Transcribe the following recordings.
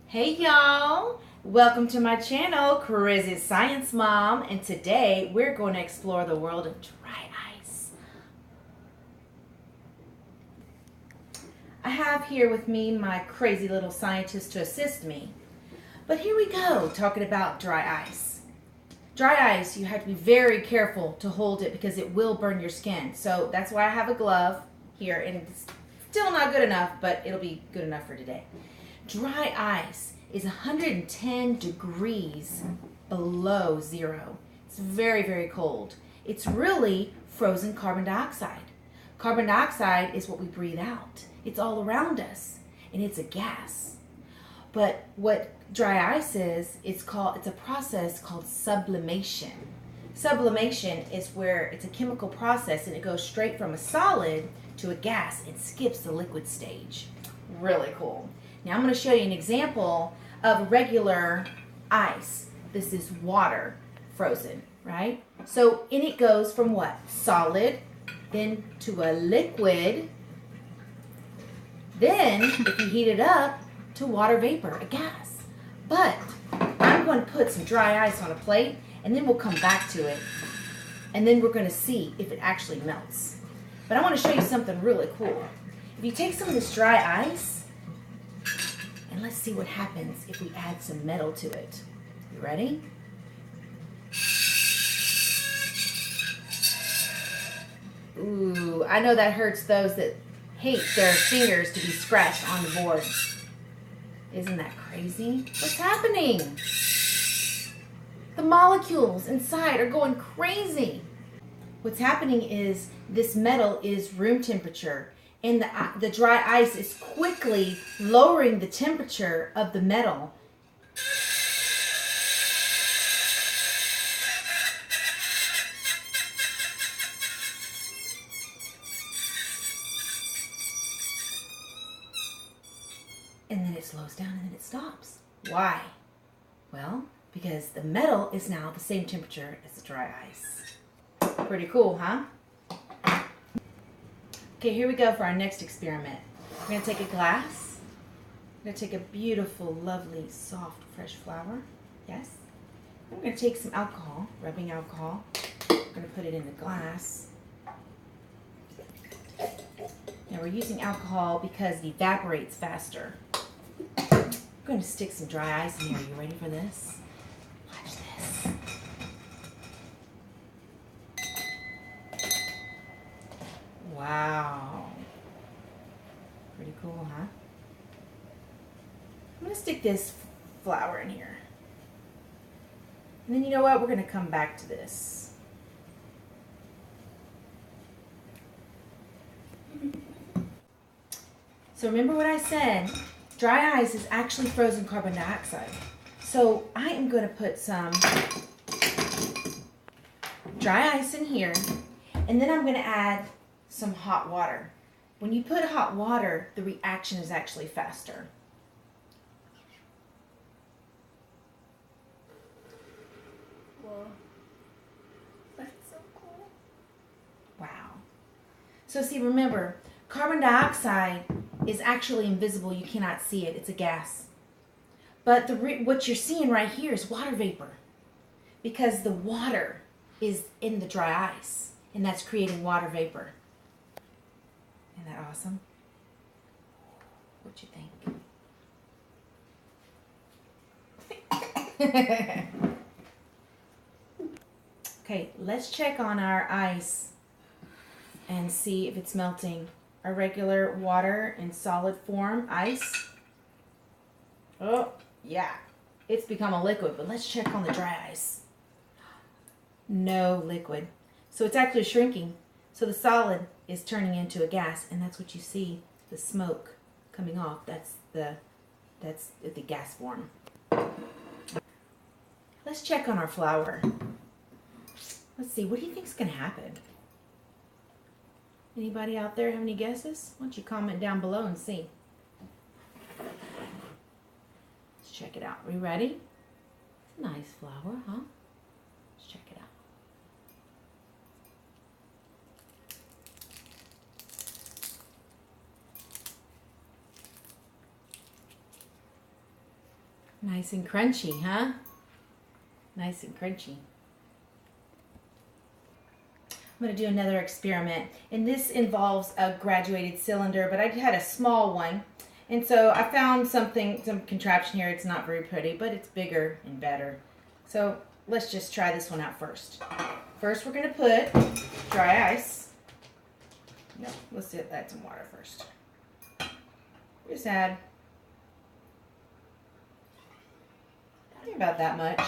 Hey y'all, welcome to my channel, Crazy Science Mom, and today we're going to explore the world of dry ice. I have here with me my crazy little scientist to assist me. But here we go, talking about dry ice. Dry ice, you have to be very careful to hold it because it will burn your skin. So that's why I have a glove here, and it's still not good enough, but it'll be good enough for today. Dry ice is 110 degrees below zero. It's very, very cold. It's really frozen carbon dioxide. Carbon dioxide is what we breathe out. It's all around us, and it's a gas. But what dry ice is, it's a process called sublimation. Sublimation is where it's a chemical process, and it goes straight from a solid to a gas and skips the liquid stage. Really cool. Now I'm going to show you an example of regular ice. This is water frozen, right? So in it goes from what? Solid, then to a liquid, then if you heat it up, to water vapor, a gas. But I'm going to put some dry ice on a plate, and then we'll come back to it, and then we're going to see if it actually melts. But I want to show you something really cool. If you take some of this dry ice, and let's see what happens if we add some metal to it. You ready? Ooh, I know that hurts those that hate their fingers to be scratched on the board. Isn't that crazy? What's happening? The molecules inside are going crazy. What's happening is this metal is room temperature, and the dry ice is quickly lowering the temperature of the metal. And then it slows down and then it stops. Why? Well, because the metal is now the same temperature as the dry ice. Pretty cool, huh? Okay, here we go for our next experiment. We're going to take a glass. We're going to take a beautiful, lovely, soft, fresh flower. Yes. And we're going to take some alcohol, rubbing alcohol. We're going to put it in the glass. Now we're using alcohol because it evaporates faster. We're going to stick some dry ice in here. Are you ready for this? Watch this. Wow. Pretty cool, huh? I'm going to stick this flower in here. And then you know what? We're going to come back to this. So remember what I said, dry ice is actually frozen carbon dioxide. So I am going to put some dry ice in here, and then I'm going to add some hot water. When you put hot water, the reaction is actually faster. Whoa. That's so cool. Wow. So see, remember, carbon dioxide is actually invisible. You cannot see it. It's a gas. But what you're seeing right here is water vapor, because the water is in the dry ice, and that's creating water vapor. Isn't that awesome? What you think? Okay, let's check on our ice and see if it's melting. Our regular water in solid form, ice. Oh, yeah. It's become a liquid, but let's check on the dry ice. No liquid. So it's actually shrinking. So the solid is turning into a gas, and that's what you see, the smoke coming off. That's the gas form. Let's check on our flower. Let's see, what do you think is going to happen? Anybody out there have any guesses? Why don't you comment down below and see. Let's check it out. Are we ready? It's a nice flower, huh? Let's check it out. Nice and crunchy, huh? Nice and crunchy. I'm going to do another experiment, and this involves a graduated cylinder, but I had a small one, and so I found some contraption here. It's not very pretty, but it's bigger and better. So let's just try this one out first. First, we're going to put dry ice. Yep, let's add some water first. Just add about that much.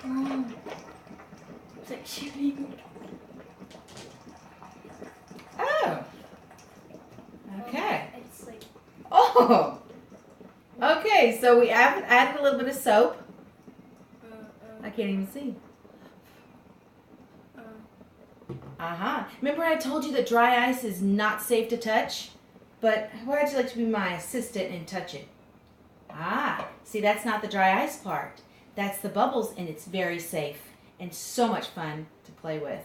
Oh, it's like shooting. Oh. Okay. It's like. Oh. Okay, so we added a little bit of soap. I can't even see. Remember I told you that dry ice is not safe to touch? But why would you like to be my assistant and touch it? See, that's not the dry ice part. That's the bubbles, and it's very safe and so much fun to play with.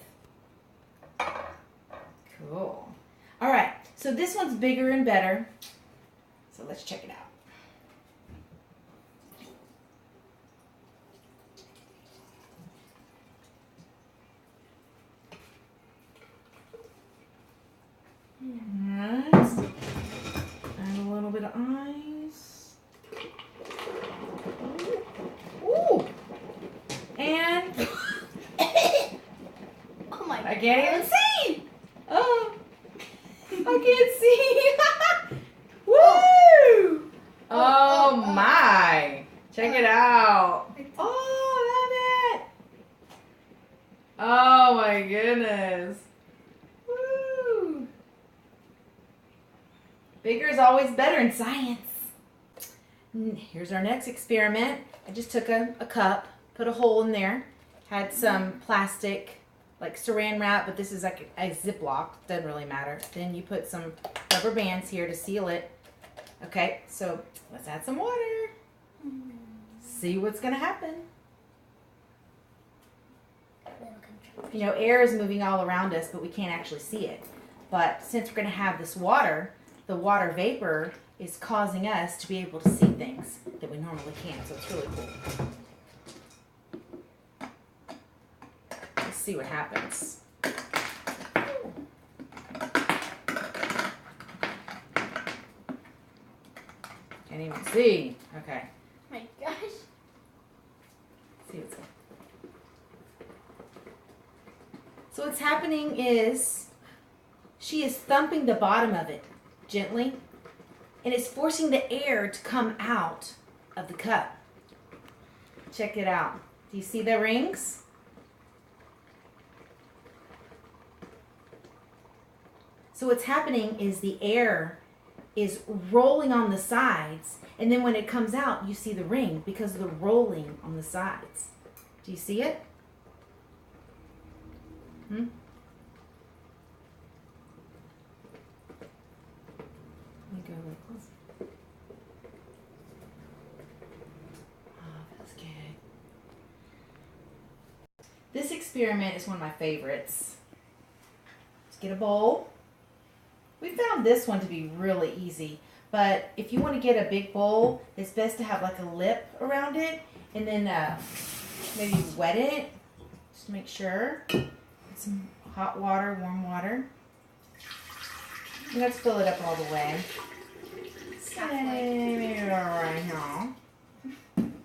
Cool. All right, so this one's bigger and better. So let's check it out. Nice. Add a little bit of ice. Ooh. And Oh my god. I can't even see. Oh, I can't see. Woo! Oh my! Check it out. Oh, love it. Oh my goodness. Woo! Bigger is always better in science. Here's our next experiment. I just took a cup, put a hole in there, had some plastic, like saran wrap, but this is like a Ziploc, doesn't really matter. Then you put some rubber bands here to seal it. Okay, so let's add some water. See what's gonna happen. You know, air is moving all around us, but we can't actually see it. But since we're gonna have this water, the water vapor is causing us to be able to see things that we normally can't, so it's really cool. Let's see what happens. Can't even see. Okay. Oh my gosh. See what's going. So what's happening is she is thumping the bottom of it gently, and it's forcing the air to come out of the cup. Check it out. Do you see the rings? So what's happening is the air is rolling on the sides, and then when it comes out, you see the ring because of the rolling on the sides. Do you see it? Let me go a little closer. Oh, that's good. This experiment is one of my favorites. Let's get a bowl. We found this one to be really easy, but if you want to get a big bowl, it's best to have like a lip around it, and then maybe wet it, just to make sure. Some hot water, warm water. Let's fill it up all the way. Maybe right now.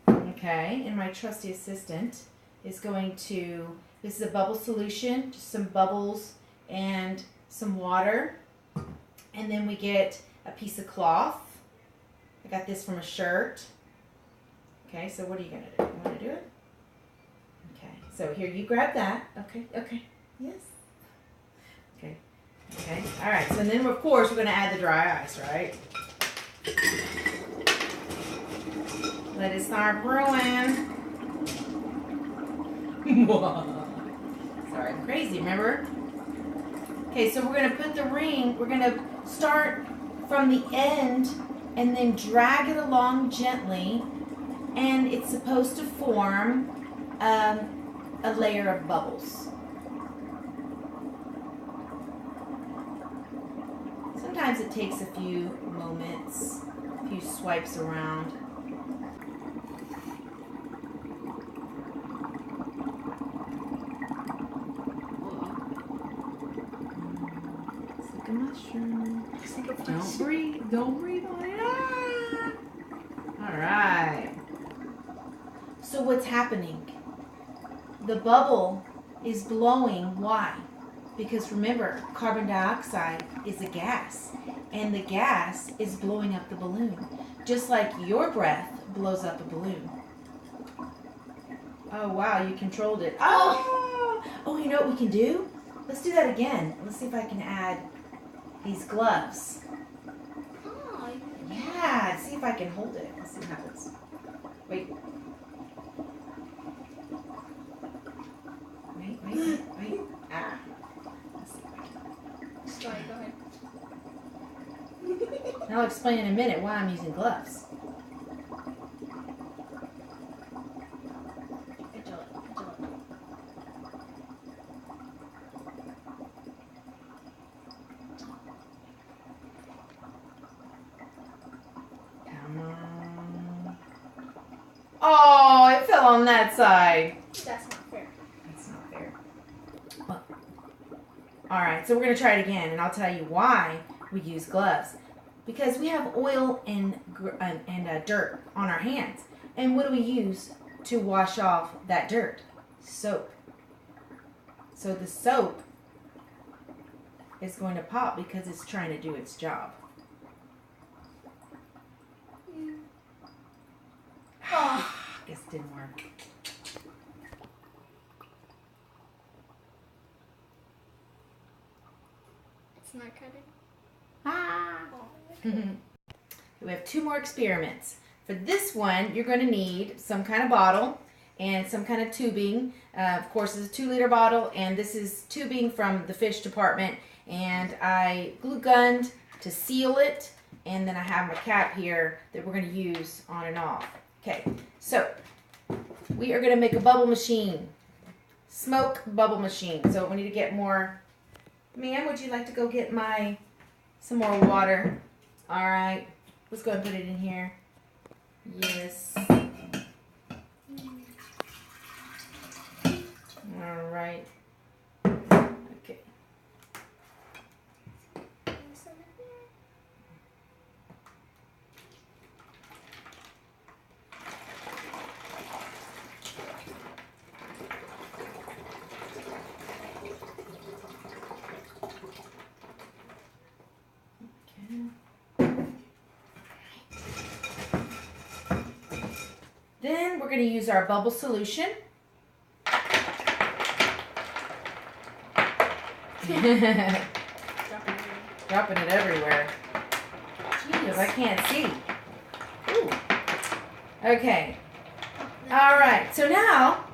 Okay, and my trusty assistant is going to, this is a bubble solution, just some bubbles and some water. And then we get a piece of cloth. I got this from a shirt. Okay, so what are you going to do? You want to do it? Okay, so here, you grab that. Okay. Yes. Okay. All right, so then, of course, we're going to add the dry ice, right? Let it start brewing. Sorry, I'm crazy, remember? Okay, so we're going to put the ring, we're going to start from the end and then drag it along gently, and it's supposed to form a layer of bubbles. sometimes it takes a few moments, a few swipes around. It's like a mushroom. Don't breathe. Don't breathe on it. Ah! All right. So what's happening? The bubble is blowing. Why? Because remember, carbon dioxide is a gas, and the gas is blowing up the balloon, just like your breath blows up a balloon. Oh wow, you controlled it. Oh, you know what we can do? Let's do that again. Let's see if I can add these gloves. Oh, Yeah, see if I can hold it. Let's see what happens. Wait. Wait. Ah. Let's see if I can. sorry, go ahead. And I'll explain in a minute why I'm using gloves. Control it. Come on. Oh, it fell on that side. That's not fair. That's not fair. All right, so we're going to try it again, and I'll tell you why we use gloves. Because we have oil and dirt on our hands. And what do we use to wash off that dirt? Soap. So the soap is going to pop because it's trying to do its job. Oh. Guess it didn't work. It's not cutting. Ah. Oh. We have 2 more experiments. For this one, you're going to need some kind of bottle and some kind of tubing. Of course, it's a 2-liter bottle, and this is tubing from the fish department. And I glue gunned to seal it, and then I have my cap here that we're going to use on and off. Okay, so we are going to make a bubble machine. Smoke bubble machine. So we need to get more. Ma'am, would you like to go get some more water? All right, let's go ahead and put it in here. Yes. All right. Okay. Then we're going to use our bubble solution. Dropping it everywhere. Because I can't see. Ooh. Okay. All right. So now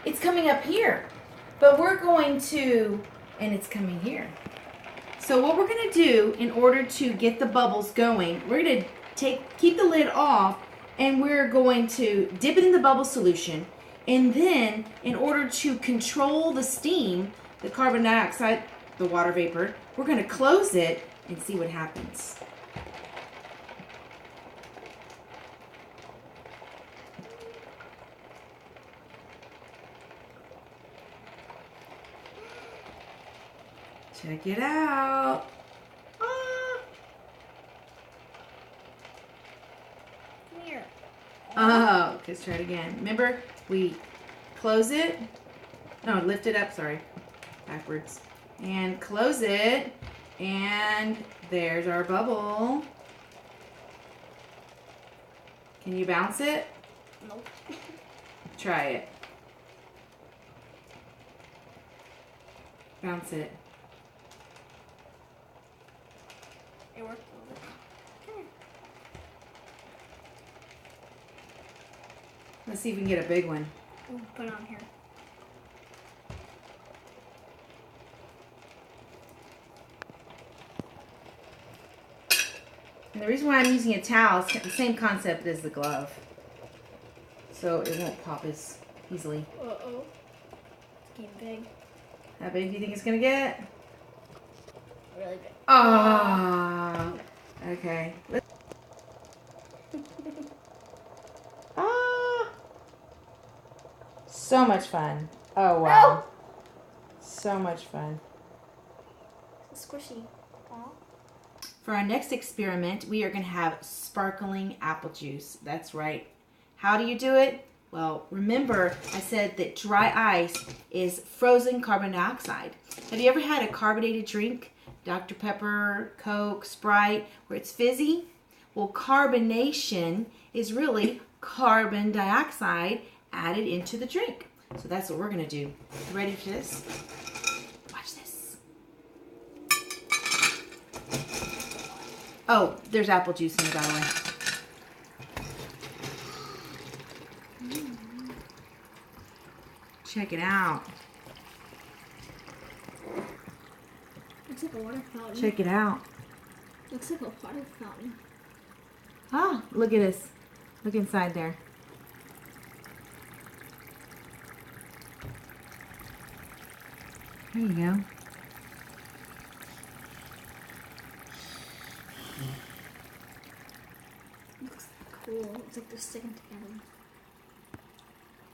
it's coming up here. But we're going to, and it's coming here. So what we're going to do in order to get the bubbles going, we're going to keep the lid off, and we're going to dip it in the bubble solution. And then in order to control the steam, the carbon dioxide, the water vapor, we're going to close it and see what happens. Check it out. Ah. Come here. Oh, let's try it again. Remember, we close it. No, lift it up, sorry. Backwards. And close it. And there's our bubble. Can you bounce it? Nope. Try it. Bounce it. It worked a little bit. Come here. Let's see if we can get a big one. Ooh, put it on here. And the reason why I'm using a towel is the same concept as the glove. So it won't pop as easily. Uh-oh. It's getting big. How big do you think it's going to get? Really big. Ah. Okay. Ah. So much fun. Oh, wow. So much fun. Squishy. Aw. For our next experiment, we are going to have sparkling apple juice. That's right. How do you do it? Well, remember I said that dry ice is frozen carbon dioxide. Have you ever had a carbonated drink? Dr. Pepper, Coke, Sprite, where it's fizzy? Well, carbonation is really carbon dioxide added into the drink. So that's what we're going to do. You ready for this? Watch this. Oh, there's apple juice in it, by the way. Check it out. Looks like a water fountain. Check it out. Looks like a water fountain. Ah, look at this. Look inside there. There you go. Looks cool. Looks like they're sticking together.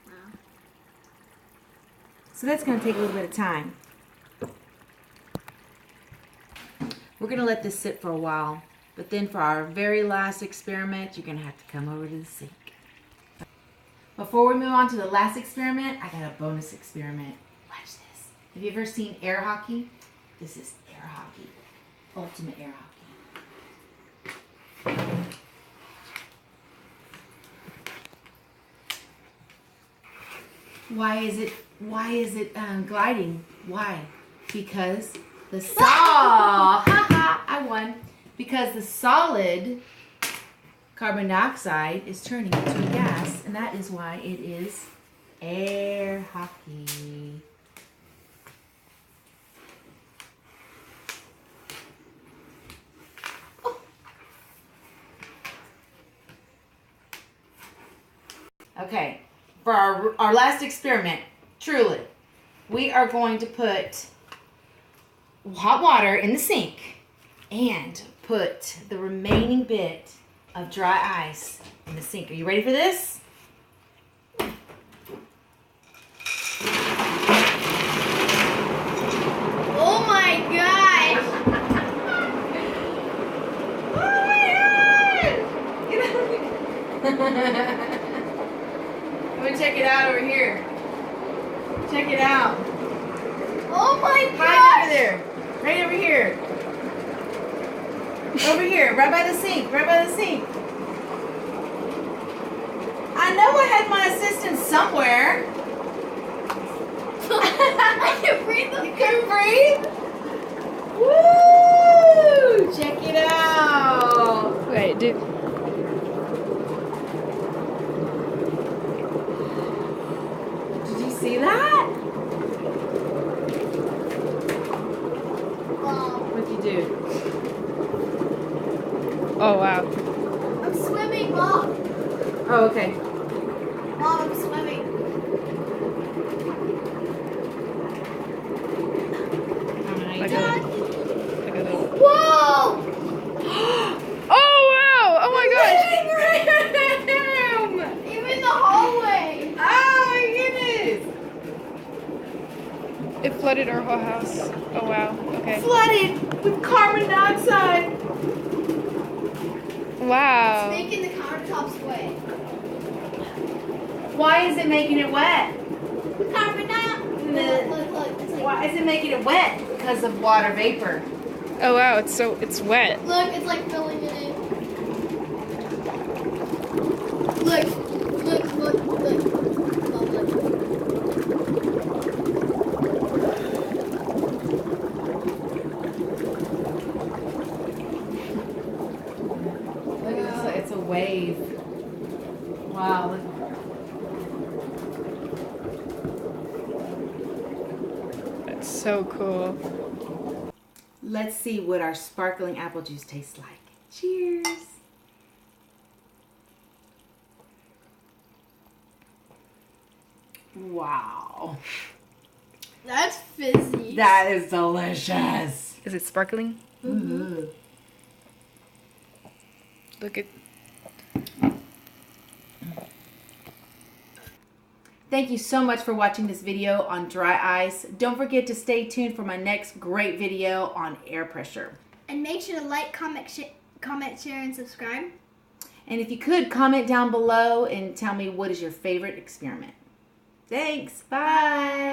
Wow. So that's going to take a little bit of time. We're going to let this sit for a while. But then for our very last experiment, you're going to have to come over to the sink. Before we move on to the last experiment, I got a bonus experiment. Watch this. Have you ever seen air hockey? This is air hockey. Ultimate air hockey. Why is it gliding? Why? Because the I won. Because the solid carbon dioxide is turning into a gas, and that is why it is air hockey. Oh. Okay, for our last experiment, truly, we are going to put hot water in the sink and put the remaining bit of dry ice in the sink. Are you ready for this? Oh my gosh! Oh my god! I'm gonna check it out over here. Check it out. Oh my Right gosh! over there. Right over here. Over here, right by the sink, right by the sink. I know I had my assistant somewhere. I can breathe. You couldn't breathe? Woo! Check it out. Wait, did Did you see that? What'd you do? oh wow. I'm swimming, Mom. Oh, okay. Mom, I'm swimming. Look at it. Look at it. Whoa! Oh wow! Oh my gosh! Living room! Even the hallway. Oh my goodness! It flooded our whole house. Oh wow. Okay. Flooded with carbon dioxide. Wow. Making the countertops wet. Why is it making it wet? Carbon dioxide. Look. It's like, Why is it making it wet? Because of water vapor. Oh wow, it's wet. look, it's like filling it in. Look. Mom, look. Look at this. It's a wave. Wow. Look. That's so cool. Let's see what our sparkling apple juice tastes like. Cheers. Wow. That's fizzy. That is delicious. Is it sparkling? Ooh. Look at. Thank you so much for watching this video on dry ice. Don't forget to stay tuned for my next great video on air pressure. And make sure to like, comment, share, and subscribe. And if you could, comment down below and tell me what is your favorite experiment. Thanks. Bye.